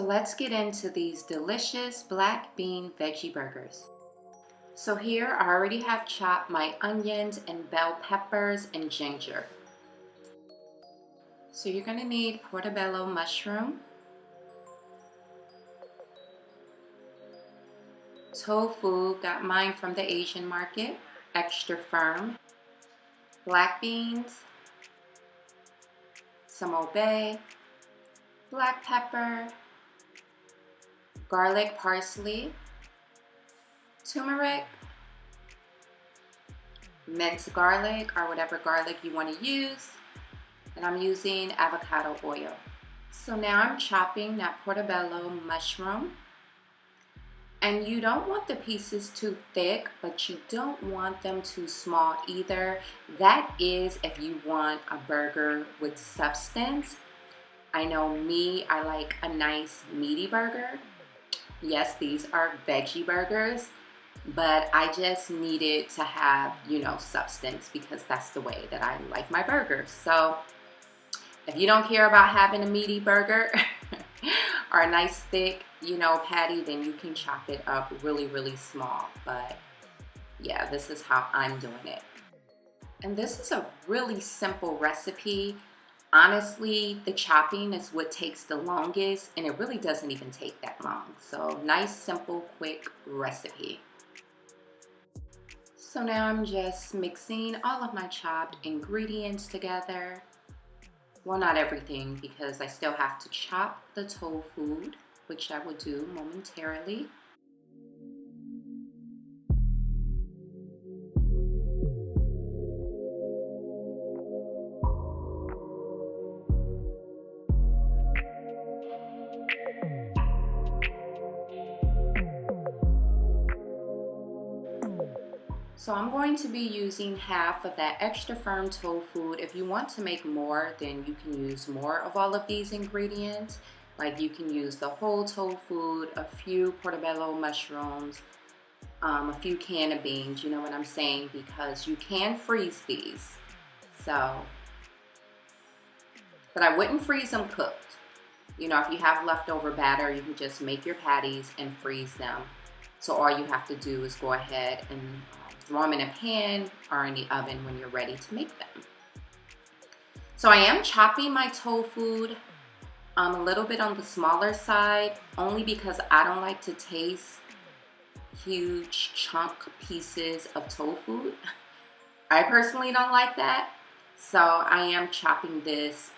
let's get into these delicious black bean veggie burgers. So here I already have chopped my onions and bell peppers and ginger. So you're going to need portobello mushroom, tofu, got mine from the Asian market, extra firm, black beans, some obey, black pepper, garlic, parsley, turmeric, minced garlic or whatever garlic you want to use, and I'm using avocado oil. So now I'm chopping that portobello mushroom, and you don't want the pieces too thick, but you don't want them too small either. That is if you want a burger with substance. I know me, I like a nice meaty burger. Yes, these are veggie burgers, but I just needed to have, substance because that's the way that I like my burgers. So if you don't care about having a meaty burger or a nice thick, patty, then you can chop it up really, really small. But yeah, this is how I'm doing it. And this is a really simple recipe. Honestly, the chopping is what takes the longest, and it really doesn't even take that long. So nice, simple, quick recipe. So now I'm just mixing all of my chopped ingredients together. Well, not everything, because I still have to chop the tofu, which I will do momentarily. So I'm going to be using half of that extra firm tofu. If you want to make more, then you can use more of all of these ingredients. Like you can use the whole tofu, a few portobello mushrooms, a few can of beans, you know what I'm saying? Because you can freeze these. So, but I wouldn't freeze them cooked. If you have leftover batter, you can just make your patties and freeze them. So all you have to do is go ahead and throw them in a pan or in the oven when you're ready to make them. So I am chopping my tofu a little bit on the smaller side, only because I don't like to taste huge chunk pieces of tofu. I personally don't like that. So I am chopping this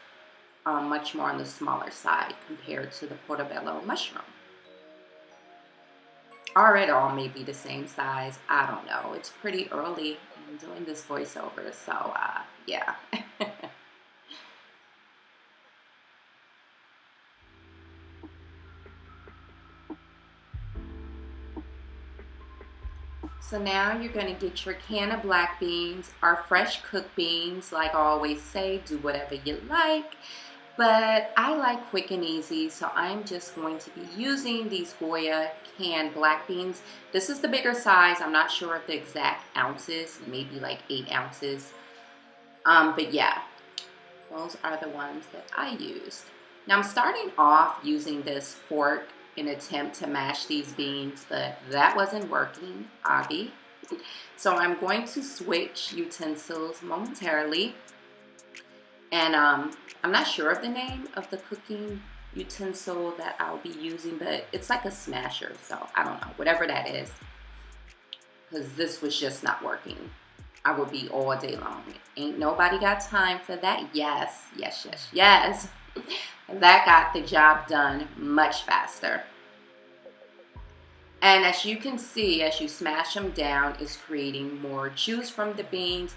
much more on the smaller side compared to the portobello mushroom. Or it all may be the same size. I don't know. It's pretty early in doing this voiceover, so yeah. So now you're going to get your can of black beans or fresh cooked beans. Like I always say, do whatever you like. But I like quick and easy, so I'm just going to be using these Goya canned black beans. This is the bigger size. I'm not sure of the exact ounces, maybe like 8 ounces. But yeah, those are the ones that I used. Now I'm starting off using this fork in an attempt to mash these beans, but that wasn't working, obvi. So I'm going to switch utensils momentarily. And I'm not sure of the name of the cooking utensil that I'll be using, but it's like a smasher, so I don't know, whatever that is, because this was just not working. I would be all day long. Ain't nobody got time for that. Yes, yes, yes, yes. That got the job done much faster. And as you can see, as you smash them down, it's creating more juice from the beans.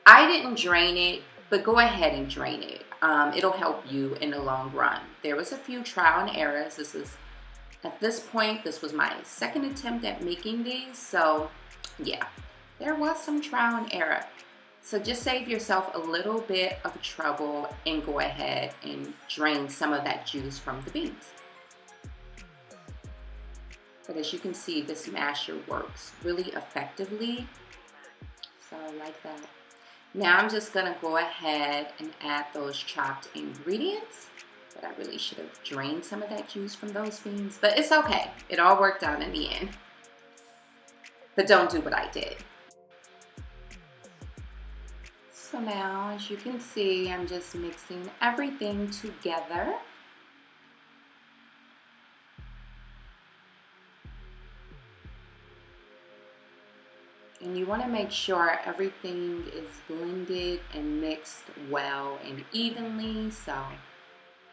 I didn't drain it, but go ahead and drain it. It'll help you in the long run. There was a few trial and errors. At this point, this was my second attempt at making these. So yeah, there was some trial and error. So just save yourself a little bit of trouble and go ahead and drain some of that juice from the beans. But as you can see, this masher works really effectively. So I like that. Now I'm just gonna go ahead and add those chopped ingredients. But I really should have drained some of that juice from those beans. But it's okay. It all worked out in the end. But don't do what I did. So now, as you can see, I'm just mixing everything together. And you want to make sure everything is blended and mixed well and evenly. So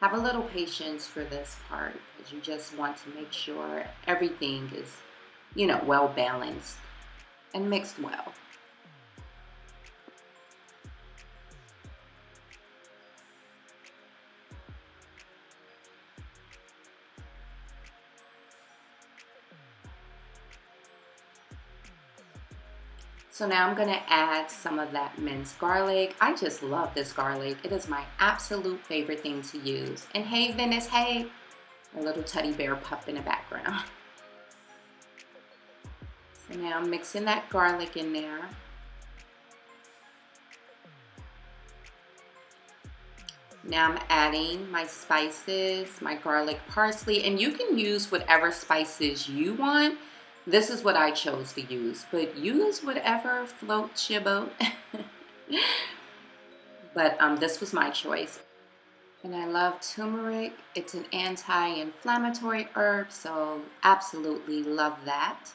have a little patience for this part, because you just want to make sure everything is, you know, well balanced and mixed well. So now I'm gonna add some of that minced garlic. I just love this garlic. It is my absolute favorite thing to use. And hey, Venice, hey, a little teddy bear pup in the background. So now I'm mixing that garlic in there. Now I'm adding my spices, my garlic parsley, and you can use whatever spices you want. This is what I chose to use, but use whatever floats your boat. But this was my choice. And I love turmeric. It's an anti-inflammatory herb, so absolutely love that.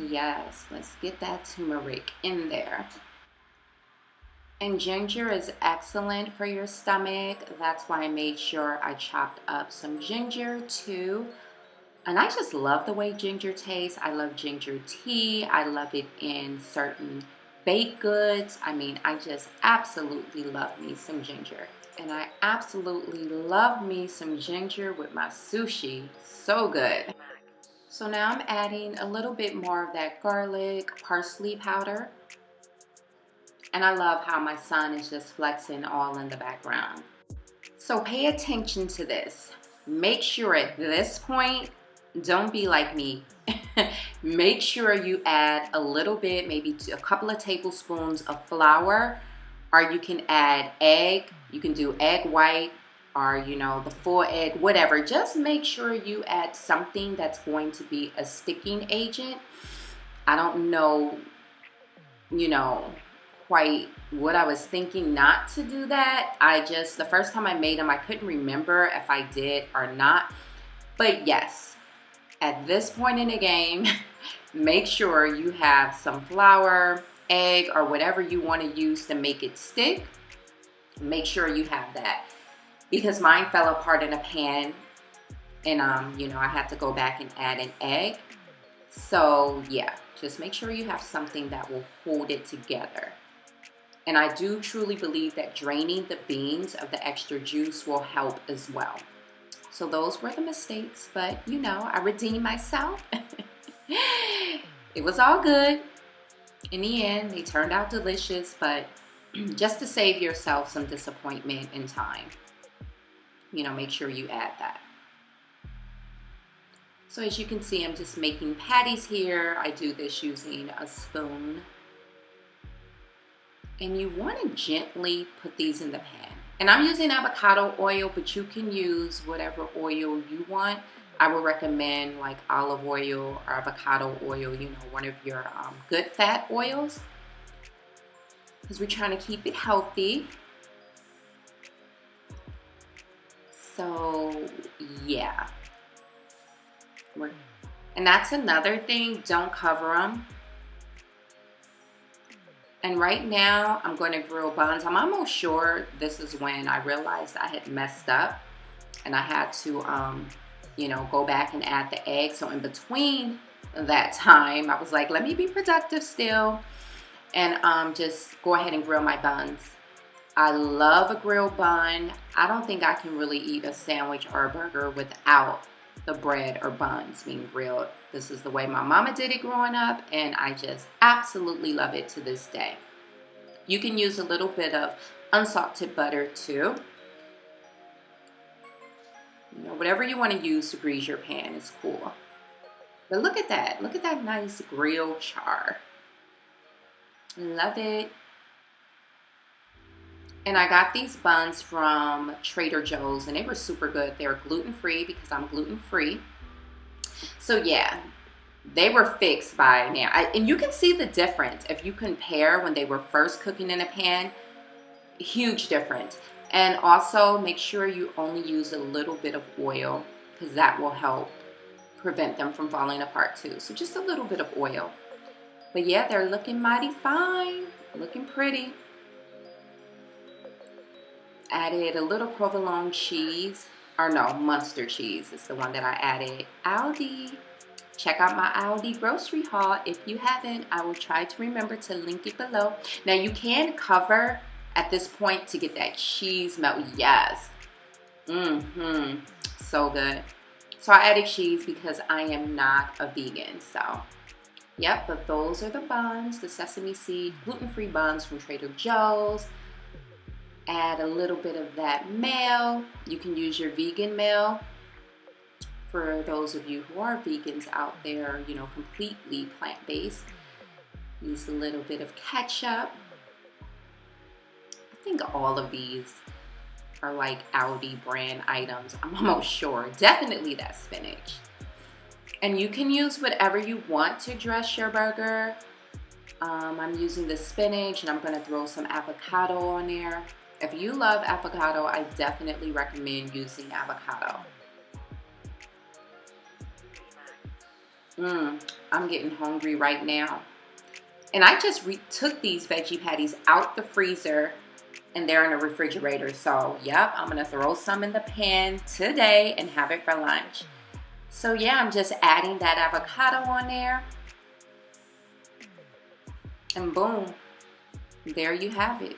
Yes, let's get that turmeric in there. And ginger is excellent for your stomach. That's why I made sure I chopped up some ginger too. And I just love the way ginger tastes. I love ginger tea. I love it in certain baked goods. I mean, I just absolutely love me some ginger. And I absolutely love me some ginger with my sushi. So good. So now I'm adding a little bit more of that garlic parsley powder. And I love how my son is just flexing all in the background. So pay attention to this. Make sure at this point, don't be like me. Make sure you add a little bit, maybe a couple of tablespoons of flour, or you can add egg. You can do egg white, or you know, the full egg, whatever. Just make sure you add something that's going to be a sticking agent. I don't know, you know, quite what I was thinking not to do that. The first time I made them, I couldn't remember if I did or not. But yes, at this point in the game, make sure you have some flour, egg, or whatever you want to use to make it stick. Make sure you have that, because mine fell apart in a pan, and you know, I had to go back and add an egg. So yeah, just make sure you have something that will hold it together. And I do truly believe that draining the beans of the extra juice will help as well. So those were the mistakes, but you know, I redeemed myself. It was all good. In the end, they turned out delicious, but just to save yourself some disappointment and time, you know, make sure you add that. So as you can see, I'm just making patties here. I do this using a spoon. And you want to gently put these in the pan. And I'm using avocado oil, but you can use whatever oil you want. I would recommend like olive oil or avocado oil, you know, one of your good fat oils, because we're trying to keep it healthy. So yeah. And that's another thing, don't cover them. And right now, I'm going to grill buns. I'm almost sure this is when I realized I had messed up and I had to, you know, go back and add the egg. So in between that time, I was like, let me be productive still and just go ahead and grill my buns. I love a grilled bun. I don't think I can really eat a sandwich or a burger without the bread or buns being grilled. This is the way my mama did it growing up, and I just absolutely love it to this day. You can use a little bit of unsalted butter too. You know, or whatever you want to use to grease your pan is cool. But look at that. Look at that nice grilled char. Love it. And I got these buns from Trader Joe's and they were super good. They were gluten-free because I'm gluten-free. So yeah, they were fixed by now. And you can see the difference if you compare when they were first cooking in a pan. Huge difference. And also make sure you only use a little bit of oil because that will help prevent them from falling apart too. So just a little bit of oil. But yeah, they're looking mighty fine. Looking pretty. Added a little provolone cheese, or no, Munster cheese is the one that I added. Aldi. Check out my Aldi grocery haul if you haven't. I will try to remember to link it below. Now you can cover at this point to get that cheese melt. Yes. So good. So I added cheese because I am not a vegan. So, yep, but those are the buns, the sesame seed, gluten-free buns from Trader Joe's. Add a little bit of that mayo. You can use your vegan mayo. For those of you who are vegans out there, you know, completely plant-based. Use a little bit of ketchup. I think all of these are like Aldi brand items. I'm almost sure. Definitely that spinach. And you can use whatever you want to dress your burger. I'm using the spinach and I'm going to throw some avocado on there. If you love avocado, I definitely recommend using avocado. I'm getting hungry right now. And I just took these veggie patties out the freezer and they're in the refrigerator. So, yep, I'm going to throw some in the pan today and have it for lunch. So, yeah, I'm just adding that avocado on there. And boom, there you have it.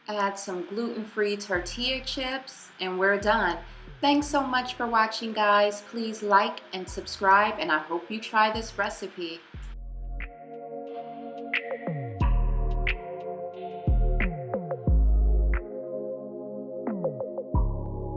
Add some gluten-free tortilla chips and we're done. Thanks so much for watching, guys. Please like and subscribe and I hope you try this recipe.